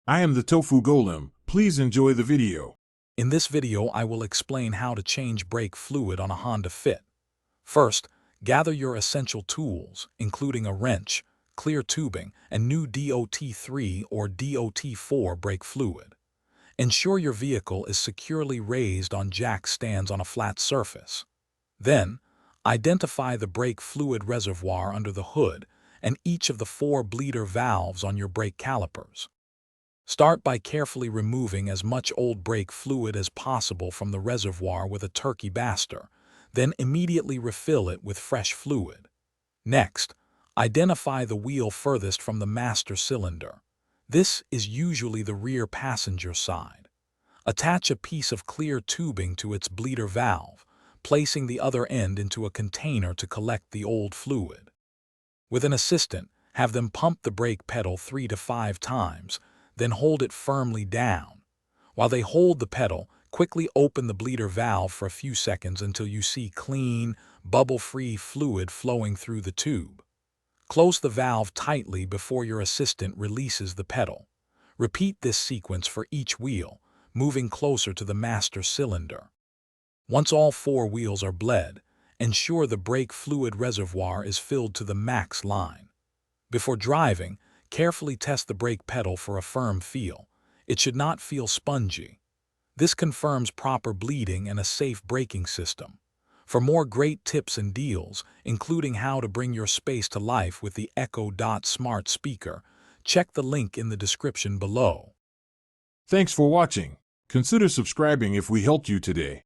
I am the Tofu Golem. Please enjoy the video. In this video, I will explain how to change brake fluid on a Honda Fit. First, gather your essential tools, including a wrench, clear tubing, and new DOT3 or DOT4 brake fluid. Ensure your vehicle is securely raised on jack stands on a flat surface. Then, identify the brake fluid reservoir under the hood and each of the 4 bleeder valves on your brake calipers. Start by carefully removing as much old brake fluid as possible from the reservoir with a turkey baster, then immediately refill it with fresh fluid. Next, identify the wheel furthest from the master cylinder. This is usually the rear passenger side. Attach a piece of clear tubing to its bleeder valve, placing the other end into a container to collect the old fluid. With an assistant, have them pump the brake pedal 3 to 5 times, then hold it firmly down. While they hold the pedal, quickly open the bleeder valve for a few seconds until you see clean, bubble-free fluid flowing through the tube. Close the valve tightly before your assistant releases the pedal. Repeat this sequence for each wheel, moving closer to the master cylinder. Once all 4 wheels are bled, ensure the brake fluid reservoir is filled to the max line. Before driving, carefully test the brake pedal for a firm feel. It should not feel spongy. This confirms proper bleeding and a safe braking system. For more great tips and deals, including how to bring your space to life with the Echo Dot smart speaker, check the link in the description below. Thanks for watching. Consider subscribing if we helped you today.